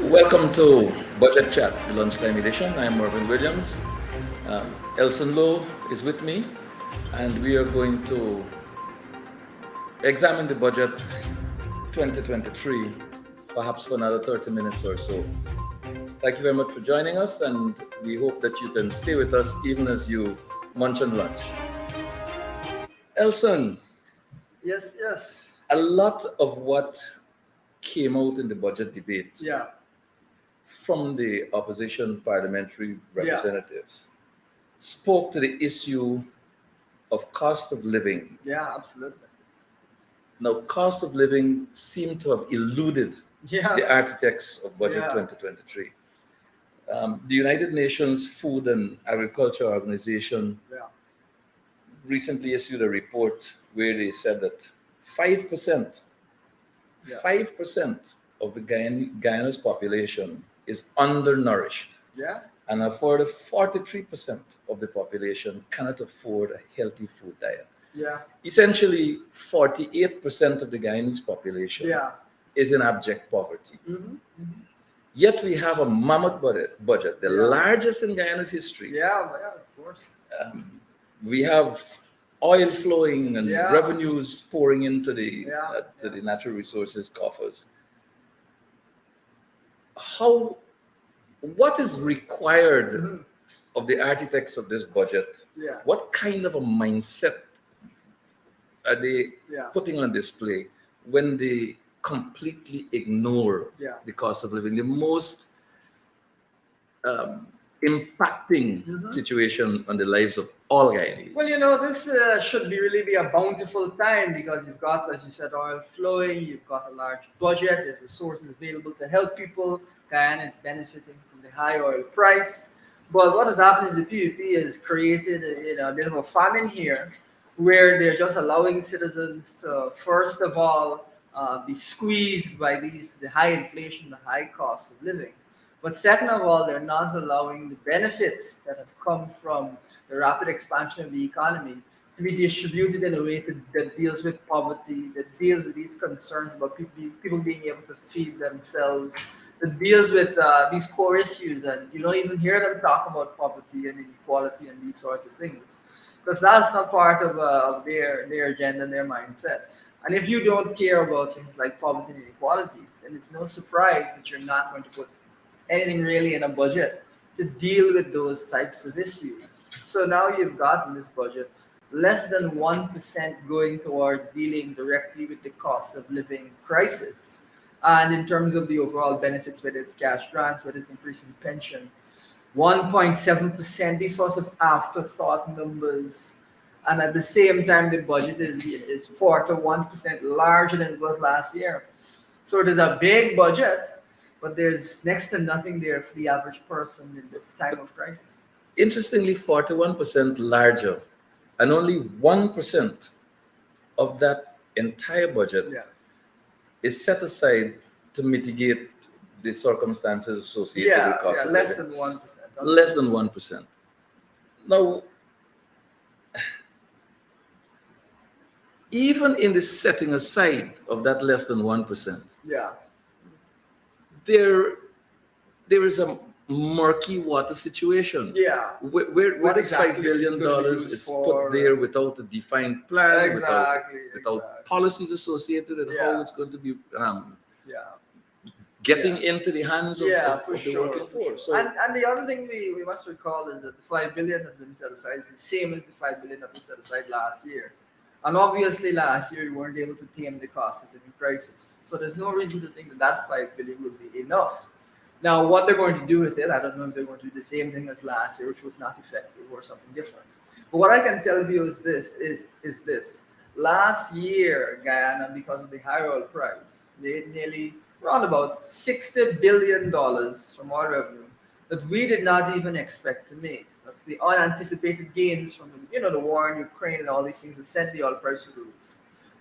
Welcome to Budget Chat, the lunchtime edition. I'm Marvin Williams. Elson Lowe is with me, and we are going to examine the budget 2023, perhaps for another 30 minutes or so. Thank you very much for joining us, and we hope that you can stay with us even as you munch on lunch. Elson, Yes, yes. a lot of what came out in the budget debate Yeah, from the opposition parliamentary yeah, representatives spoke to the issue of cost of living. yeah, absolutely. Now, cost of living seemed to have eluded Yeah, the architects of Budget yeah, 2023. The United Nations Food and Agriculture Organization yeah, recently issued a report where they said that 5%, yeah, 5% of the Guyana's population is undernourished. yeah, And a further 43% of the population cannot afford a healthy food diet. yeah, Essentially, 48% of the Guyanese population yeah. is in abject poverty. Mm-hmm. Yet we have a mammoth budget, the Yeah. largest in Guyana's history. Yeah, yeah, of course. Um, we have oil flowing and Yeah. revenues pouring into the Yeah, to yeah. the natural resources coffers. How what is required Mhm. of the architects of this budget? Yeah, What kind of a mindset are they yeah, putting on display when they completely ignore yeah. the cost of living, the most um, impacting Mhm. situation on the lives of all Guyanese? Well, this should really be a bountiful time because you've got, as you said, oil flowing, you've got a large budget, there's resources available to help people. Guyana is benefiting from the high oil price. But what has happened is the PUP has created a bit of a famine here where they're just allowing citizens to, first of all, be squeezed by the high inflation, the high cost of living. But second of all, they're not allowing the benefits that have come from the rapid expansion of the economy to be distributed in a way that deals with poverty, that deals with these concerns about people being able to feed themselves, that deals with these core issues. And you don't even hear them talk about poverty and inequality and these sorts of things because that's not part of their agenda and their mindset. And if you don't care about things like poverty and inequality, then it's no surprise that you're not going to put anything really in a budget to deal with those types of issues. So now you've got in this budget less than 1% going towards dealing directly with the cost of living crisis. And in terms of the overall benefits, whether it's cash grants, whether it's increasing pension, 1.7%, these sorts of afterthought numbers. And at the same time, the budget is 4 to 1% larger than it was last year. So there's a big budget, but there's next to nothing there for the average person in this time of crisis. Interestingly, 41% larger, and only 1% of that entire budget Yeah, is set aside to mitigate the circumstances associated with yeah, cost yeah, of less living. than 1%. Less than 1%. Now, even in the setting aside of that less than 1%, Yeah, there there is a murky water situation yeah, where What this $5 exactly is it billion gonna be used is for? put there without a defined plan, exactly, without exactly. policies associated with how Yeah. it's going to be Yeah, getting Yeah. into the hands yeah, of for the sure. working For force. sure. So And the other thing we must recall is that the 5 billion has been set aside is the same as the 5 billion that was set aside last year. And obviously last year we weren't able to tame the cost of living crisis. So there's no reason to think that that 5 billion will be enough. Now, what they're going to do with it, I don't know if they're going to do the same thing as last year, which was not effective, or something different. But what I can tell you is this. Last year, Guyana, because of the high oil price, made nearly around about $60 billion from oil revenue that we did not even expect to make. That's the unanticipated gains from the war in Ukraine and all these things that sent the oil price to the roof.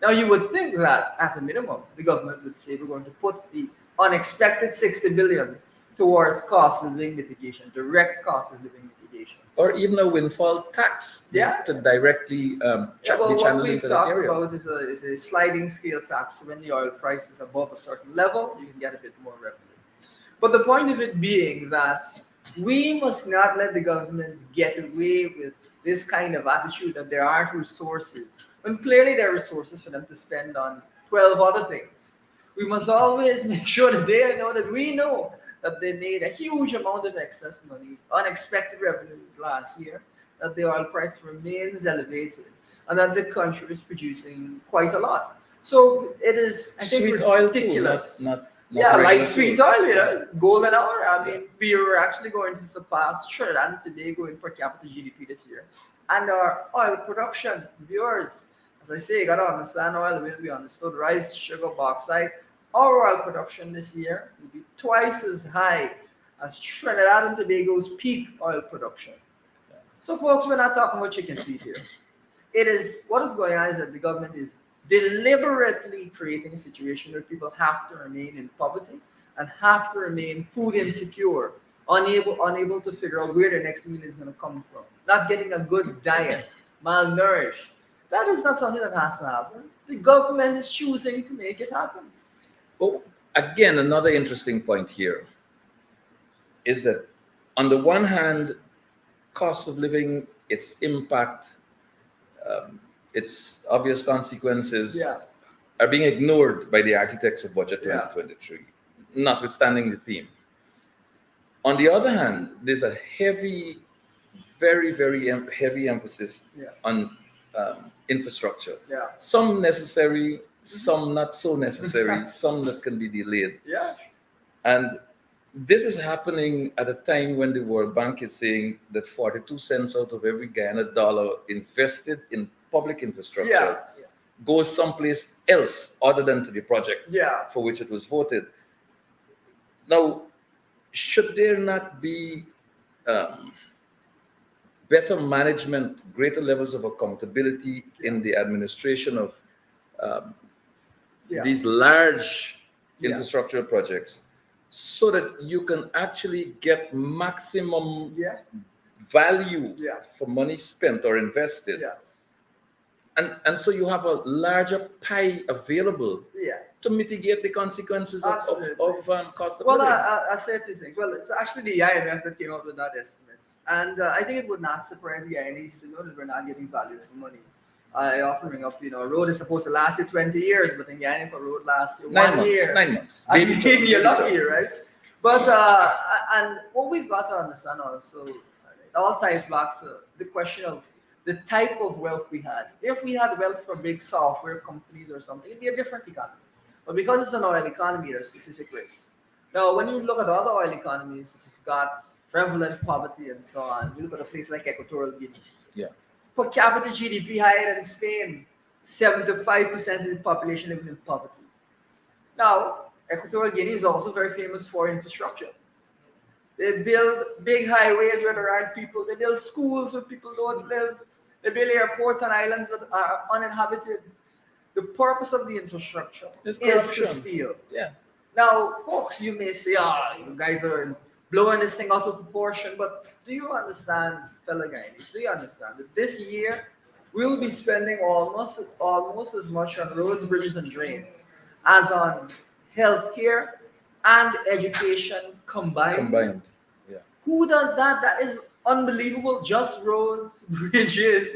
Now, you would think that at a minimum, the government would say we're going to put the unexpected 60 billion towards cost of living mitigation, direct cost of living mitigation. or even a windfall tax Yeah. to directly Yeah, well, be what channeled we've into that talked area. about is a sliding scale tax. So when the oil price is above a certain level, you can get a bit more revenue. But the point of it being that we must not let the government get away with this kind of attitude that there aren't resources, when clearly there are resources for them to spend on 12 other things. We must always make sure that they know that we know that they made a huge amount of excess money, unexpected revenues last year, that the oil price remains elevated, and that the country is producing quite a lot. So it is, I think, Sweet oil too, ridiculous. not Yeah, regular like sweet fuel. oil, golden hour. I mean, we were actually going to surpass Trinidad and Tobago in per capita GDP this year. And our oil production, viewers, as I say, you gotta understand oil will be understood. Rice, sugar, bauxite. Our oil production this year will be twice as high as Trinidad and Tobago's peak oil production. So, folks, we're not talking about chicken feed here. It is what is going on is that the government is deliberately creating a situation where people have to remain in poverty and have to remain food insecure, unable to figure out where their next meal is going to come from, not getting a good diet, malnourished. That is not something that has to happen. The government is choosing to make it happen. Oh, again, another interesting point here is that on the one hand, cost of living, its impact, its obvious consequences Yeah, are being ignored by the architects of Budget Yeah. 2023, notwithstanding the theme. On the other hand, there's a heavy, very heavy emphasis yeah, on infrastructure. yeah, Some necessary, some not so necessary, some that can be delayed. yeah, And this is happening at a time when the World Bank is saying that 42 cents out of every Guyana dollar invested in public infrastructure yeah, goes someplace else other than to the project yeah. for which it was voted. Now, should there not be better management, greater levels of accountability in the administration of um, Yeah. these large Yeah. infrastructural projects so that you can actually get maximum Yeah, value Yeah. for money spent or invested? yeah, And so you have a larger pie available yeah. to mitigate the consequences Absolutely. of cost of Well, living. I say two things. Well, it's actually the IMF that came up with that estimates, and I think it would not surprise the Guyanese to know that we're not getting value for money. I often bring up, a road is supposed to last you 20 years, but in Guyana, if a road lasts you 1 year, 9 months. I Baby mean, step, you're baby lucky, step. right? But and what we've got to understand also, it all ties back to the question of the type of wealth we had. If we had wealth from big software companies or something, it'd be a different economy. But because it's an oil economy, there are specific risks. Now, when you look at other oil economies, you've got prevalent poverty and so on. You look at a place like Equatorial Guinea. Yeah. Per capita GDP higher than Spain, 75% of the population living in poverty. Now, Equatorial Guinea is also very famous for infrastructure. They build big highways where there aren't people. They build schools where people don't live. They build airports on islands that are uninhabited. The purpose of the infrastructure It's is to corruption. steal. Yeah. Now, folks, you may say, you guys are blowing this thing out of proportion, but do you understand, fellow Guyanese, do you understand that this year we'll be spending almost as much on roads, bridges, and drains as on healthcare and education combined? Yeah. Who does that? That is unbelievable. Just roads, bridges,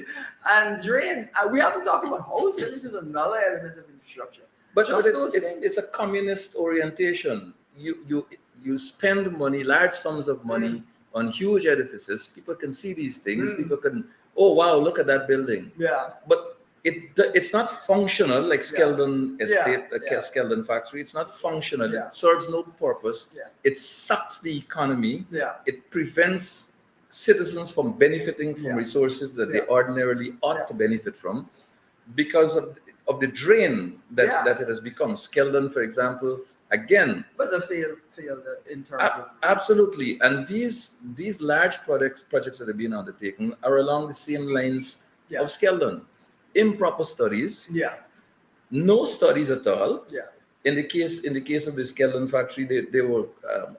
and drains. We haven't talked about housing, which is another element of infrastructure. But Just it's those it's things. it's a communist orientation. You spend money, large sums of money on huge edifices. People can see these things. Mm. People can, oh wow, look at that building. Yeah, But it's not functional like Skeldon Estate, Yeah. Skeldon Factory. It's not functional. Yeah. It serves no purpose. Yeah. It sucks the economy. yeah, It prevents citizens from benefiting from Yeah. resources that they Yeah. ordinarily ought Yeah. to benefit from because of the drain that, Yeah. that it has become. Skeldon, for example, again, but it's a failed in terms of absolutely. And these large projects that are being undertaken are along the same lines Yeah. of Skeldon. Improper studies, yeah, no studies at all. yeah, In the case of the Skeldon factory, there were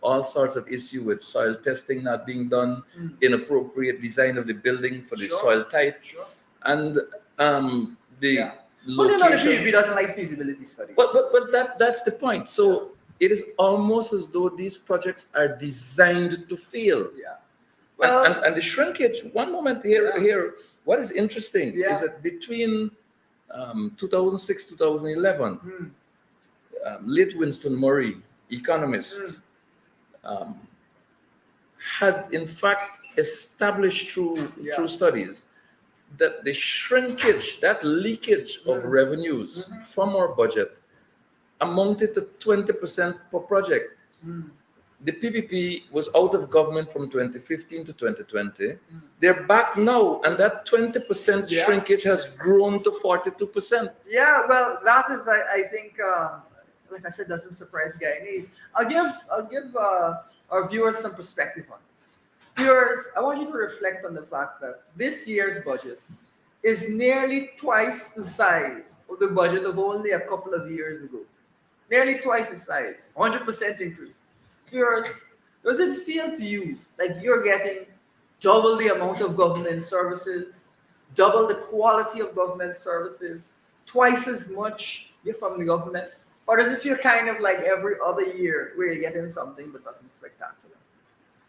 all sorts of issue with soil testing not being done, Mm. inappropriate design of the building for the Sure. soil type, sure. and the Yeah. Well, the location. PUB doesn't like feasibility studies. But that's the point. So it is almost as though these projects are designed to fail. Yeah. And, Well, and the shrinkage, one moment here, Yeah. here, what is interesting Yeah. is that between 2006, 2011, mm, late Winston Murray, economist, mm, um, had in fact established through Yeah. through studies that the shrinkage, that leakage of Mhm. revenues Mhm. from our budget amounted to 20% per project. mm, The PPP was out of government from 2015 to 2020. mm. They're back now, and that 20% Yeah. shrinkage has grown to 42%. Yeah, well, that is, I think, like I said, doesn't surprise Guyanese. I'll give our viewers some perspective on this. Viewers, I want you to reflect on the fact that this year's budget is nearly twice the size of the budget of only a couple of years ago. Nearly twice the size, 100% increase. Viewers, does it feel to you like you're getting double the amount of government services, double the quality of government services, twice as much from the government? Or does it feel kind of like every other year where you're getting something but nothing spectacular?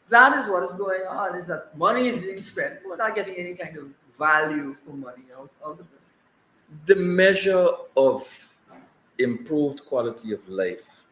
That is what is going on, is that money is being spent, but we're not getting any kind of value for money out of this. The measure of improved quality of life,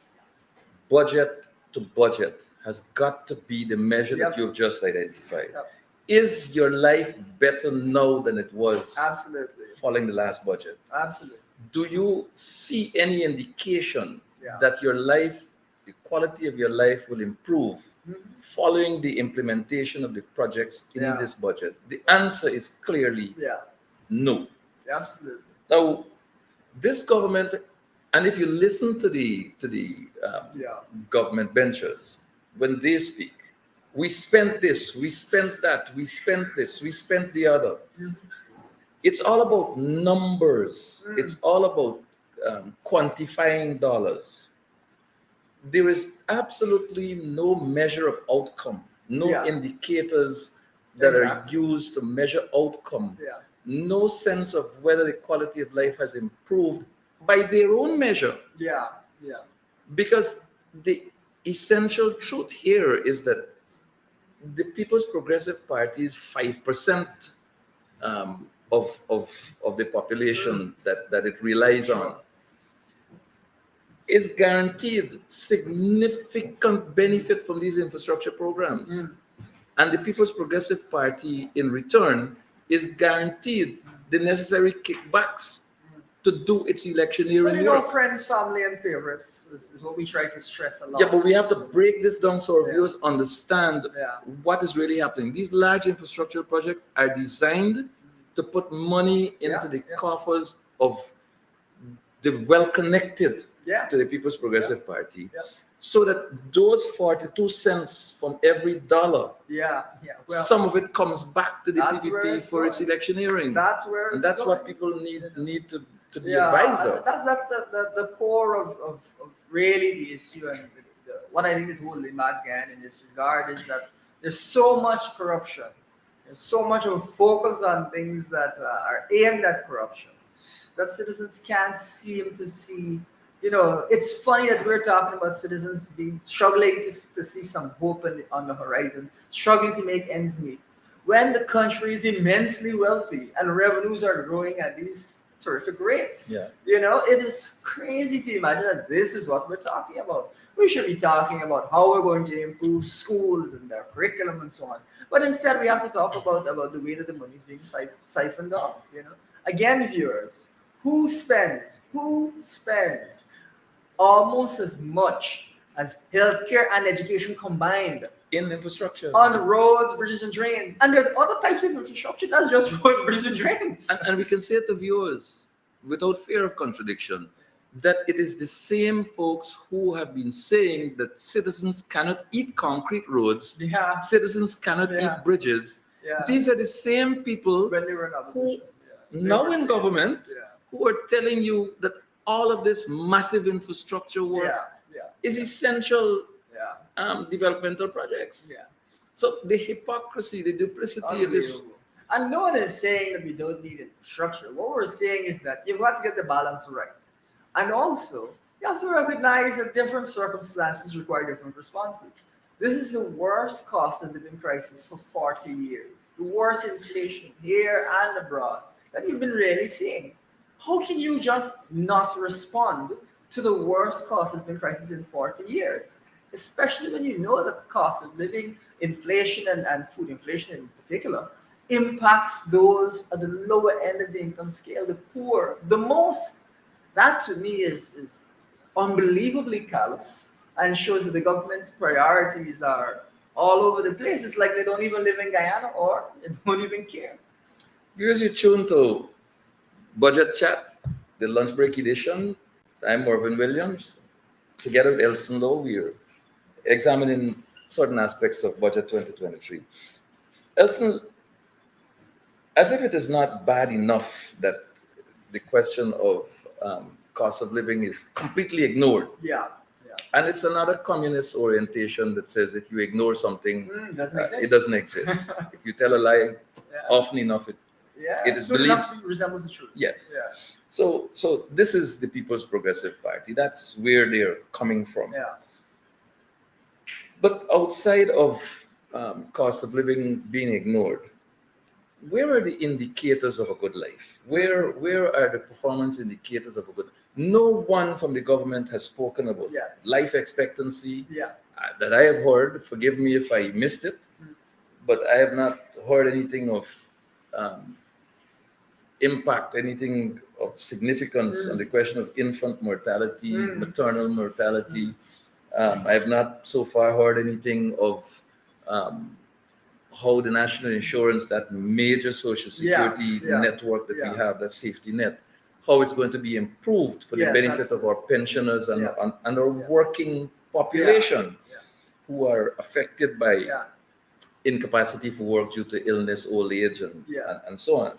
budget to budget, has got to be the measure that Yep. you've just identified. Yep. Is your life better now than it was Absolutely. following the last budget? Absolutely. Do you see any indication Yeah. that your life, the quality of your life will improve Mhm. following the implementation of the projects in Yeah. this budget? The answer is clearly Yeah. no. Absolutely. Now, this government, and if you listen to the Yeah. government benchers, when they speak, we spent this, we spent that, we spent this, we spent the other. Mhm. It's all about numbers. Mm. It's all about quantifying dollars. There is absolutely no measure of outcome, no Yeah. indicators that are Exactly. used to measure outcome, Yeah. no sense of whether the quality of life has improved by their own measure. Yeah. Yeah. Because the essential truth here is that the People's Progressive Party is 5% of the population that it relies on, is guaranteed significant benefit from these infrastructure programs. Mm. And the People's Progressive Party, in return, is guaranteed the necessary kickbacks to do its Well, electioneering you know, work. friends, family, and favorites is what we try to stress a lot. Yeah, but we have to break this down so our Yeah. viewers understand Yeah. what is really happening. These large infrastructure projects are designed to put money into Yeah, the yeah. coffers of the well-connected Yeah. to the People's Progressive Party, Yeah. so that those 42 cents from every dollar, Yeah. Yeah. Well, some of it comes back to the that's where PPP it's for its going. electioneering. that's where. And it's that's what going. people need to be Yeah, advised and of. that's the core of really the issue, and what I think is holding back again in this regard is that there's so much corruption. There's so much of a focus on things that are aimed at corruption that citizens can't seem to see. You know, it's funny that we're talking about citizens being struggling to see some hope on the horizon, struggling to make ends meet, when the country is immensely wealthy and revenues are growing at these terrific rates. Yeah. You know, it is crazy to imagine that this is what we're talking about. We should be talking about how we're going to improve schools and their curriculum and so on. But instead, we have to talk about the way that the money is being siphoned off. You know, again, viewers, who spends almost as much as healthcare and education combined In infrastructure. on roads, bridges, and drains? And there's other types of infrastructure that's just roads, bridges, and drains. And we can say to viewers, without fear of contradiction, that it is the same folks who have been saying that citizens cannot eat concrete roads, Yeah, citizens cannot Yeah. eat bridges. yeah. These are the same people When they were in opposition. Yeah. They now were in saying- government Yeah. who are telling you that all of this massive infrastructure work Yeah. Yeah. is essential Yeah. developmental projects. Yeah. So the hypocrisy, the duplicity, it is. Unbelievable. And no one is saying that we don't need infrastructure. What we're saying is that you've got to get the balance right. And also, You have to recognize that different circumstances require different responses. This is the worst cost of living crisis for 40 years, the worst inflation here and abroad that you've been really seeing. How can you just not respond to the worst cost of living crisis in 40 years? Especially when you know that the cost of living, inflation, and food inflation in particular, impacts those at the lower end of the income scale, the poor, the most. That to me is unbelievably callous and shows that the government's priorities are all over the place. It's like they don't even live in Guyana or they don't even care. Viewers, you tune to Budget Chat, the lunch break edition. I'm Marvin Williams. Together with Elson Lowe, we're examining certain aspects of Budget 2023. Elson, as if it is not bad enough that the question of cost of living is completely ignored. Yeah, yeah. And it's another communist orientation that says if you ignore something, Doesn't exist. it doesn't exist. If you tell a lie Yeah, often enough, yeah. it is Soon believed. enough resembles the truth. Yes. Yeah, So this is the People's Progressive Party. That's where they're coming from. yeah. But outside of cost of living being ignored, where are the indicators of a good life? Where are the performance indicators of a good? No one from the government has spoken about Yeah. life expectancy Yeah. that I have heard. Forgive me if I missed it, but I have not heard anything of um, impact, anything of significance on the question of infant mortality, maternal mortality. I have not so far heard anything of um, how the national insurance, that major social security yeah, network that yeah. we have, that safety net, how it's going to be improved for the Yes, benefit of our pensioners and, Yeah. and our Yeah. working population Yeah. who are affected by Yeah. incapacity for work due to illness, old age, Yeah. and so on.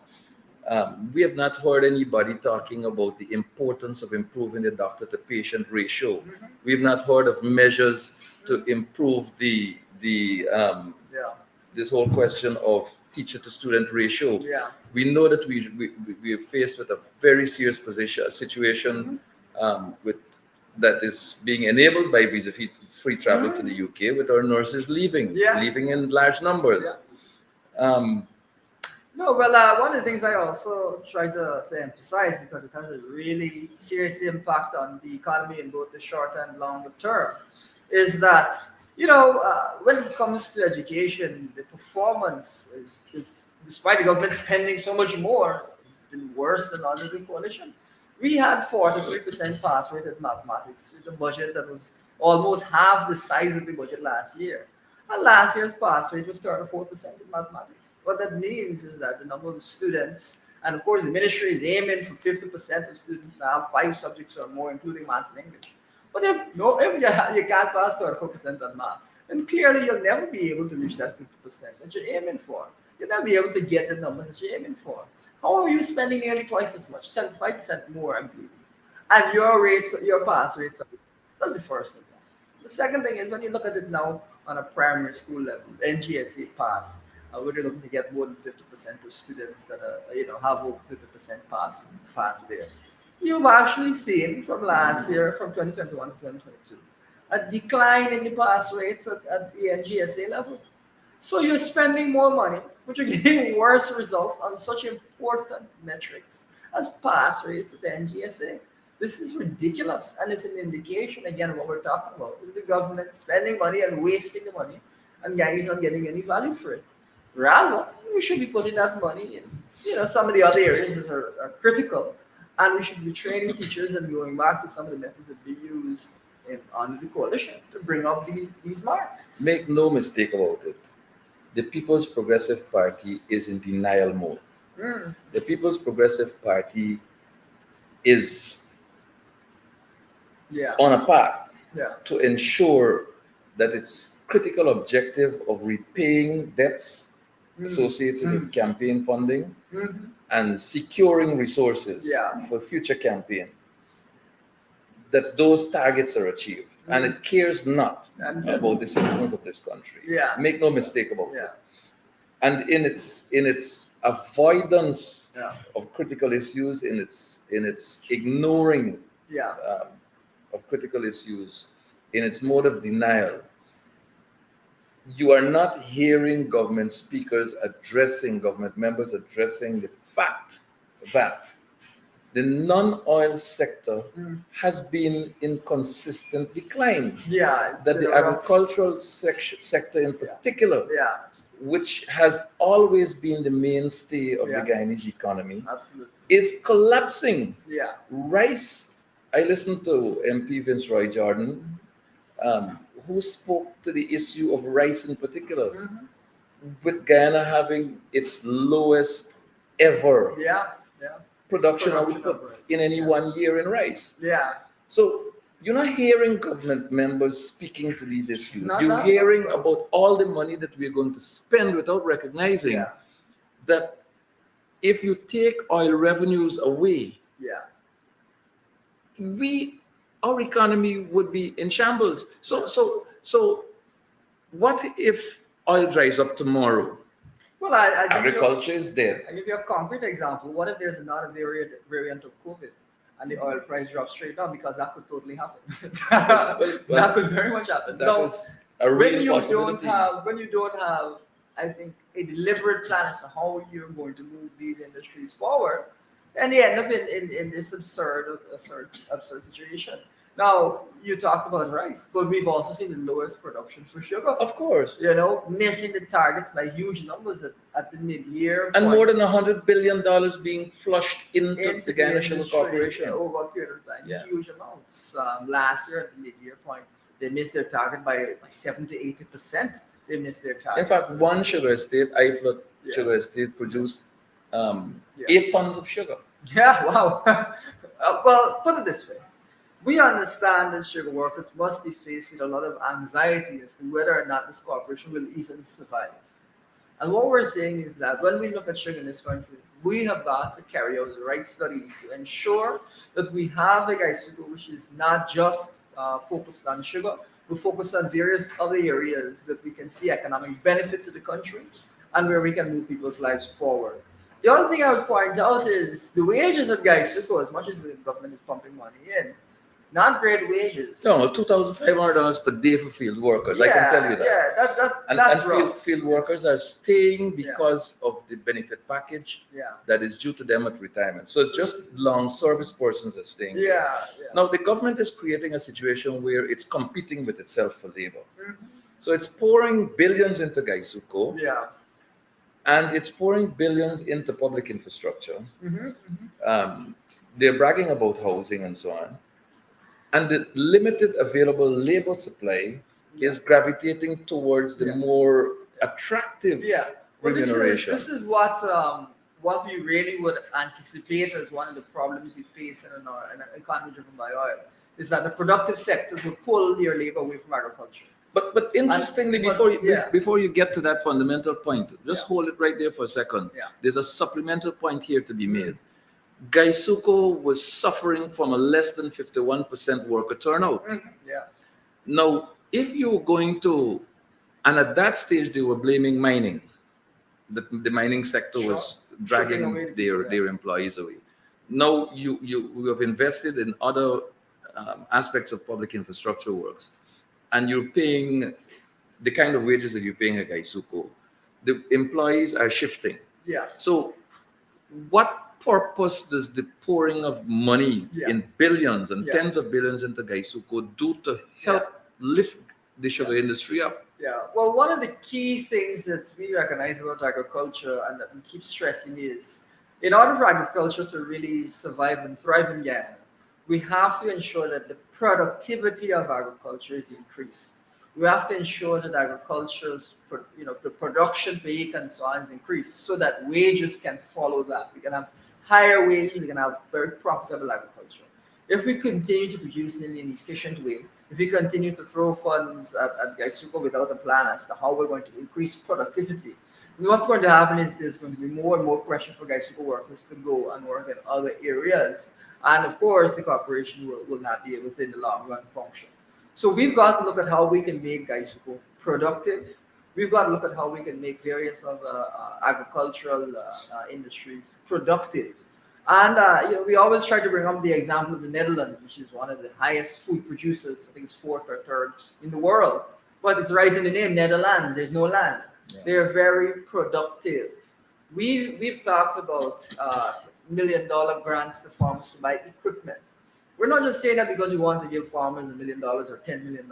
We have not heard anybody talking about the importance of improving the doctor to patient ratio. We've not heard of measures to improve Yeah. this whole question of teacher to student ratio. Yeah. We know that we are faced with a very serious situation with that is being enabled by visa free travel to the UK, with our nurses leaving Yeah. in large numbers. Um, No, well, one of the things I also try to emphasize, because it has a really serious impact on the economy in both the short and longer term, is that, when it comes to education, the performance is despite the government spending so much more, it's been worse than under the coalition. We had 43% pass rate at mathematics with a budget that was almost half the size of the budget last year. And last year's pass rate was 34% in mathematics. What that means is that the number of students, and of course the ministry is aiming for 50% of students to have 5 subjects or more, including maths and English. But if you can't pass 34% on math, then clearly you'll never be able to reach that 50% that you're aiming for. You'll never be able to get the numbers that you're aiming for. How are you spending nearly twice as much, 75% more, I believe? And your pass rates, that's the first thing. The second thing is when you look at it now on a primary school level, NGSA pass, we're looking to get more than 50% of students that have over 50% pass there. You've actually seen from last year, from 2021 to 2022, a decline in the pass rates at the NGSA level. So you're spending more money, but you're getting worse results on such important metrics as pass rates at the NGSA. This is ridiculous, and it's an indication again of what we're talking about: the government spending money and wasting the money, and guys not getting any value for it. Rather, we should be putting that money in, some of the other areas that are critical, and we should be training teachers and going back to some of the methods that we used under the coalition to bring up these marks. Make no mistake about it. The People's Progressive Party is in denial mode. The People's Progressive Party is Yeah. on a path Yeah. to ensure that its critical objective of repaying debts associated with campaign funding and securing resources Yeah. for future campaign, that those targets are achieved. And it cares not about the citizens of this country. Yeah. Make no mistake about Yeah. it. And in its avoidance Yeah. of critical issues, in its ignoring Yeah. of critical issues in its mode of denial, you are not hearing government speakers addressing, government members addressing the fact that the non-oil sector has been in consistent decline. Yeah, it's That been the a rough. agricultural sector in particular, Yeah, which has always been the mainstay of the Yeah. Guyanese economy, absolutely. is collapsing. Yeah. Rice, I listened to MP Vince Roy Jordan, who spoke to the issue of rice in particular, Mhm. with Guyana having its lowest ever Yeah. Yeah. production Production output of rice. in any Yeah. one year in rice. Yeah. So you're not hearing government members speaking to these issues. Not You're that hearing much. about all the money that we're going to spend without recognizing Yeah. that if you take oil revenues away, Yeah. our economy would be in shambles. So what if oil dries up tomorrow? Well, I give you, Agriculture is dead. I give you a concrete example. What if there's another variant of COVID and the oil price drops straight down, because that could totally happen. Well, That could very much happen. That Now, is a when real you don't possibility. have when you don't have, I think, a deliberate plan as to how you're going to move these industries forward, and you end up in this absurd situation. Now, you talked about rice, but we've also seen the lowest production for sugar. Of course. Missing the targets by huge numbers at the mid-year And point more than $100 billion being flushed into into the Guyana Sugar industry Corporation. over a period of time. Yeah. Huge amounts. Last year at the mid-year point, they missed their target by 70 to 80%. They missed their target. In fact, one sugar estate, Iflot Yeah. Sugar Estate, produced Yeah. 8 tons of sugar. Yeah, wow. Well, put it this way. We understand that sugar workers must be faced with a lot of anxiety as to whether or not this corporation will even survive. And what we're saying is that when we look at sugar in this country, we have got to carry out the right studies to ensure that we have a Gaisuko which is not just focused on sugar, but focused on various other areas that we can see economic benefit to the country and where we can move people's lives forward. The other thing I would point out is the wages at Gaisuko, as much as the government is pumping money in, not great wages. No, $2,500 per day for field workers. I can tell you that. Yeah, And that's field, rough. field workers are staying because of the benefit package Yeah, that is due to them at retirement. So it's just long service persons that are staying. yeah. Now, the government is creating a situation where it's competing with itself for labor. Mhm. So it's pouring billions into Gaisuko, Yeah. and it's pouring billions into public infrastructure. Mhm, They're bragging about housing and so on. And the limited available labor supply is gravitating towards the Yeah. more attractive Yeah. Well, remuneration. this is what we really would anticipate as one of the problems we face in an economy driven by oil, is that the productive sectors will pull your labor away from agriculture. But interestingly, But- before before you get to that fundamental point, just Yeah. hold it right there for a second. Yeah. There's a supplemental point here to be made. Gaisuko was suffering from a less than 51% worker turnout. Yeah. Now, if you're going to, and at that stage they were blaming mining, the mining sector was Stripping away dragging the people, their employees away. Now you have invested in other aspects of public infrastructure works, and you're paying the kind of wages that you're paying at Gaisuko. The employees are shifting. Yeah. So, what purpose does the pouring of money Yeah. in billions and Yeah. tens of billions into Gaisuko do to help lift the sugar industry up? Yeah. Well, one of the key things that we recognize about agriculture and that we keep stressing is, in order for agriculture to really survive and thrive in Ghana, we have to ensure that the productivity of agriculture is increased. We have to ensure that agriculture's, the production per acre and so on is increased, so that wages can follow that. We can have higher wages, we can have very profitable agriculture. If we continue to produce in an inefficient way, if we continue to throw funds at Gaisuko without a plan as to how we're going to increase productivity, then what's going to happen is there's going to be more and more pressure for Gaisuko workers to go and work in other areas. And of course, the corporation will not be able to, in the long run, function. So we've got to look at how we can make Gaisuko productive. We've got to look at how we can make various of agricultural industries productive. And we always try to bring up the example of the Netherlands, which is one of the highest food producers. I think it's fourth or third in the world. But it's right in the name, Netherlands. There's no land. Yeah. They're very productive. We've talked about $1 million grants to farmers to buy equipment. We're not just saying that because we want to give farmers $1 million or $10 million.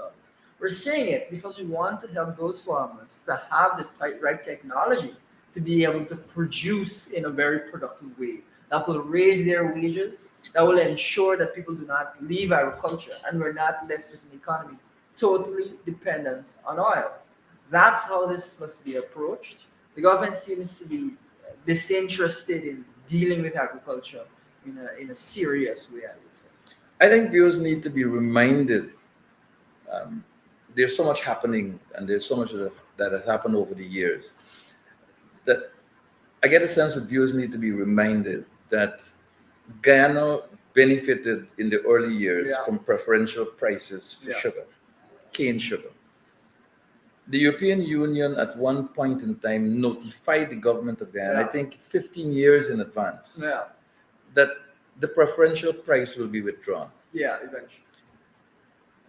We're saying it because we want to help those farmers to have the right technology to be able to produce in a very productive way that will raise their wages, that will ensure that people do not leave agriculture and we're not left with an economy totally dependent on oil. That's how this must be approached. The government seems to be disinterested in dealing with agriculture in a serious way, I would say. I think viewers need to be reminded. There's so much happening, and there's so much that has happened over the years, that I get a sense that viewers need to be reminded that Guyana benefited in the early years from preferential prices for sugar, cane sugar. The European Union at one point in time notified the government of Guyana, I think 15 years in advance, that the preferential price will be withdrawn. Yeah, eventually.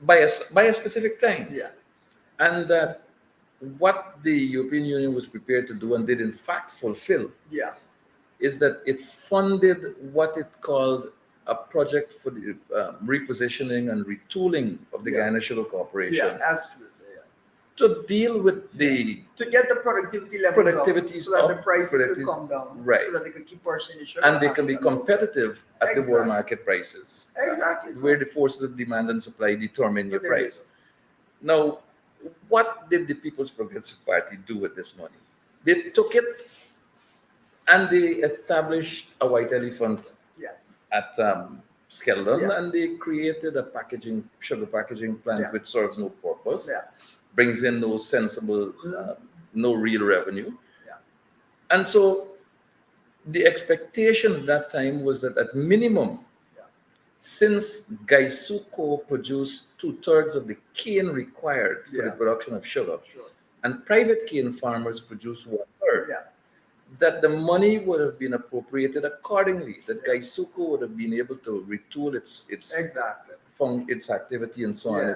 By a specific time. Yeah. And that what the European Union was prepared to do and did in fact fulfill is that it funded what it called a project for the repositioning and retooling of the Guyana Sugar Corporation. Yeah, absolutely. To deal with the to get the productivity levels up, so that the prices will come down, right, so that they could keep purchasing the sugar and they can be competitive at the world market prices. Exactly. Where the forces of demand and supply determine your price. Now, what did the People's Progressive Party do with this money? They took it and they established a white elephant at Skeldon, and they created a sugar packaging plant which serves no purpose. Brings in no sensible, no real revenue. And so the expectation at that time was that at minimum, since Gaisuco produced 2/3 of the cane required for the production of sugar, and private cane farmers produce 1/3, that the money would have been appropriated accordingly, that Gaisuco would have been able to retool its activity and so on.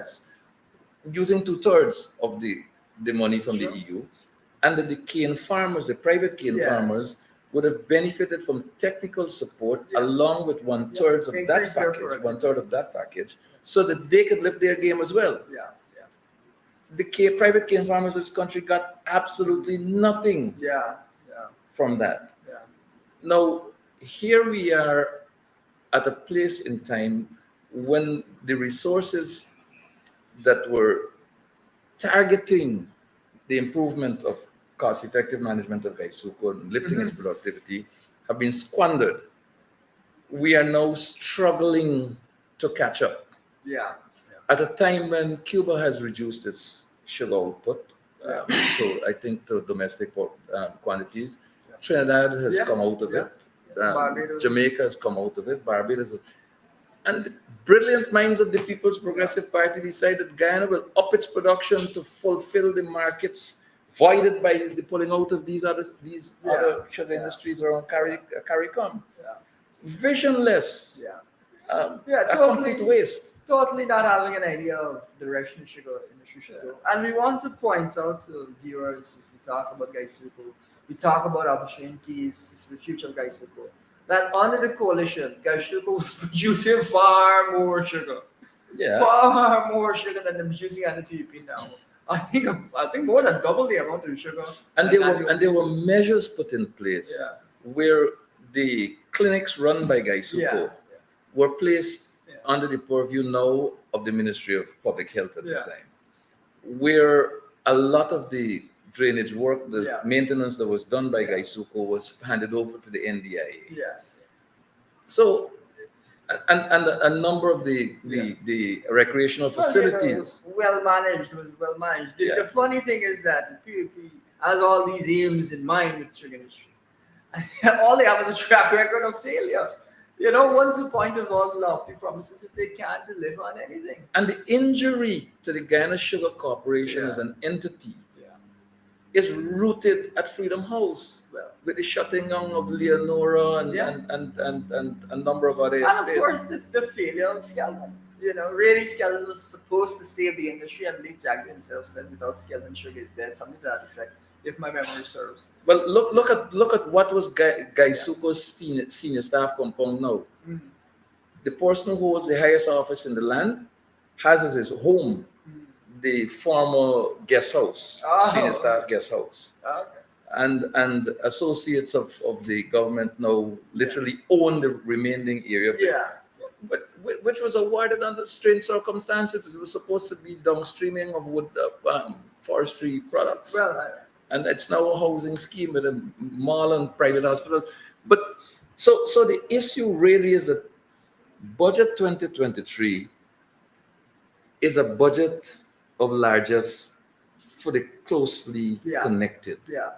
Using 2/3 of the money from the EU, and that the cane farmers, the private cane farmers, would have benefited from technical support along with 1/3 of that package, 1/3 of that package, so that they could lift their game as well. The private cane farmers of this country got absolutely nothing from that. Now, here we are at a place in time when the resources that were targeting the improvement of cost-effective management of Gaisuco and lifting its productivity have been squandered. We are now struggling to catch up. At a time when Cuba has reduced its sugar output, so I think to domestic quantities, Trinidad has come out of it. Jamaica has come out of it. Barbados. And the brilliant minds of the People's Progressive Party decided Guyana will up its production to fulfill the markets voided by the pulling out of these other sugar industries around CARICOM. Visionless. A complete waste. Totally not having an idea of the direction sugar industry should go. And we want to point out to viewers, as we talk about Gaisuco, we talk about opportunities for the future of Gaisuco, that under the coalition, Gaisuco was producing far more sugar. Far more sugar than they're producing under PDP now. I think more than double the amount of sugar. And there were measures put in place where the clinics run by Gaisuco were placed under the purview now of the Ministry of Public Health at the time, where a lot of the drainage work, the maintenance that was done by Gaisuco was handed over to the NDIA. So, and a number of the recreational facilities. Well managed. The funny thing is that the PUP has all these aims in mind with the sugar industry. All they have is a track record of failure. What's the point of all the lofty promises if they can't deliver on anything? And the injury to the Guyana Sugar Corporation as an entity is rooted at Freedom House, Well, with the shutting down of Leonora and, Yeah. and a number of other and of estates. course, the failure of Skelton. You know, really, Skelton was supposed to save the industry, and Lee Jack himself said, "Without Skelton, sugar is dead." Something to that effect, if my memory serves. Well, look at what was Guy Suko's senior staff compound now. Mhm. The person who holds the highest office in the land has as his home Mhm. the former guest house, Oh. senior staff guest house. Okay. And associates of the government now literally own the remaining area of it. Yeah. But which was awarded under strange circumstances. It was supposed to be downstreaming of wood forestry products, Well, and it's now a housing scheme with a mall and private hospitals. But so the issue really is that budget 2023 is a budget of largesse for the closely Yeah. connected, yeah.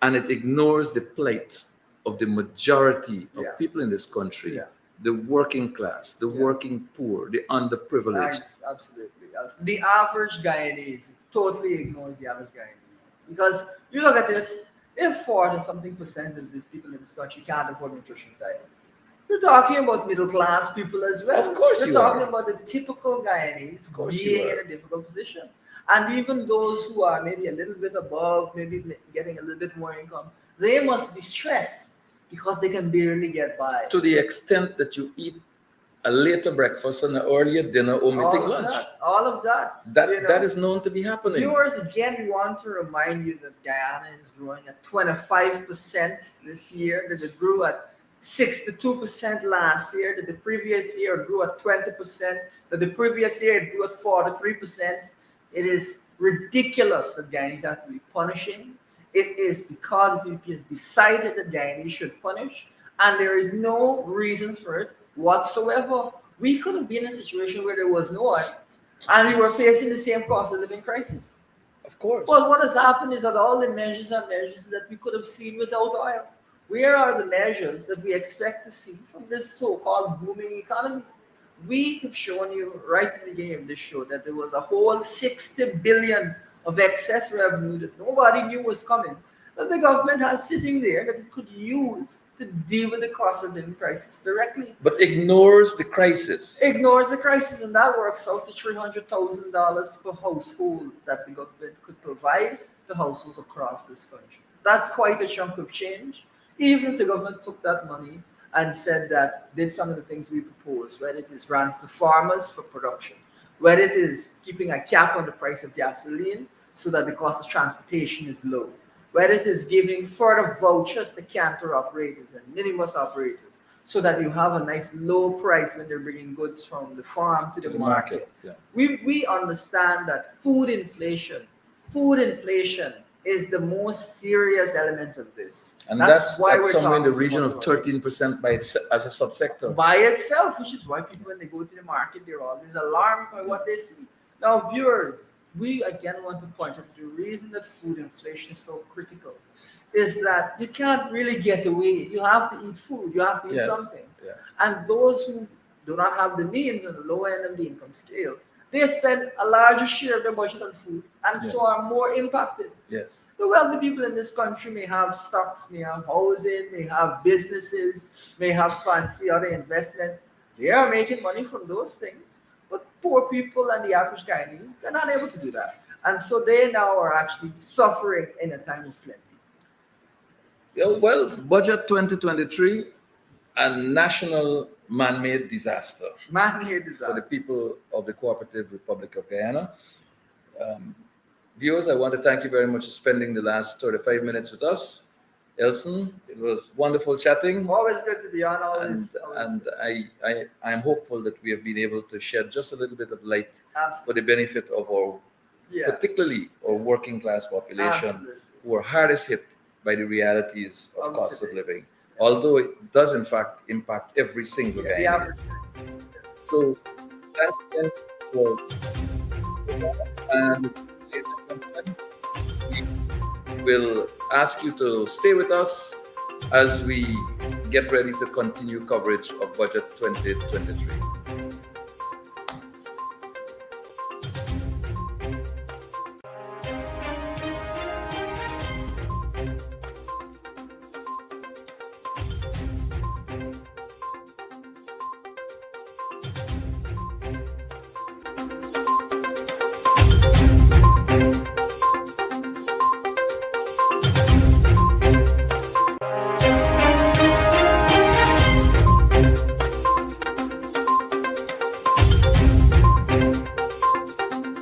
and it ignores the plight of the majority of Yeah. people in this country, Yeah. the working class, the Yeah. working poor, the underprivileged. Absolutely. The average Guyanese totally ignores the average Guyanese. Because you look at it, if 40 something percent of these people in this country can't afford nutrition diet, you're talking about middle class people as well. Of course you're you talking are. about the typical Guyanese Of course you being are. in a difficult position. And even those who are maybe a little bit above, maybe getting a little bit more income, they must be stressed because they can barely get by. To the extent that you eat a later breakfast and an earlier dinner, omitting all of lunch. that, all of that. That you know. that is known to be happening. Viewers, again, we want to remind you that Guyana is growing at 25% this year, that it grew at 62% last year, that the previous year it grew at 20%, that the previous year it grew at 43%. It is ridiculous that Guyanese have to be punishing. It is because the PDP has decided that Guyanese should punish, and there is no reason for it whatsoever. We could have been in a situation where there was no oil, and we were facing the same cost of living crisis. Of course. Well, what has happened is that all the measures are measures that we could have seen without oil. Where are the measures that we expect to see from this so-called booming economy? We have shown you right in the beginning of this show that there was a whole 60 billion of excess revenue that nobody knew was coming, that the government has sitting there that it could use to deal with the cost of living crisis directly. But ignores the crisis. Ignores the crisis, and that works out to $300,000 per household that the government could provide to households across this country. That's quite a chunk of change. Even if the government took that money and said that, did some of the things we proposed, whether it is grants to farmers for production, whether it is keeping a cap on the price of gasoline so that the cost of transportation is low, whether it is giving further vouchers to canter operators and minimus operators so that you have a nice low price when they're bringing goods from the farm to the market. Yeah. We understand that food inflation is the most serious element of this. And that's we're somewhere in the talking so region much of about this. 13% as a subsector. By itself, which is why people, when they go to the market, they're always alarmed by what they see. Now, viewers, we again want to point out the reason that food inflation is so critical is that you can't really get away. You have to eat food. You have to eat Yes. something. Yeah. And those who do not have the means on the low end of the income scale, they spend a larger share of their budget on food and so are more impacted. Yes. The wealthy people in this country may have stocks, may have housing, may have businesses, may have fancy other investments. They are making money from those things. But poor people and the average Guyanese, they're not able to do that. And so they now are actually suffering in a time of plenty. Yeah, well, budget 2023, a national man-made disaster Man-made for the disaster. people of the Cooperative Republic of Guyana. Viewers, I want to thank you very much for spending the last 35 minutes with us. Elson, it was wonderful chatting. Always good to be on. Always, And I'm hopeful that we have been able to shed just a little bit of light absolutely. for the benefit of our, Yeah, particularly our working class population, absolutely. who are hardest hit by the realities of Of cost of today. living. Although it does in fact impact every single The guy. average. So thanks again for, and ladies and gentlemen, we will ask you to stay with us as we get ready to continue coverage of Budget 2023.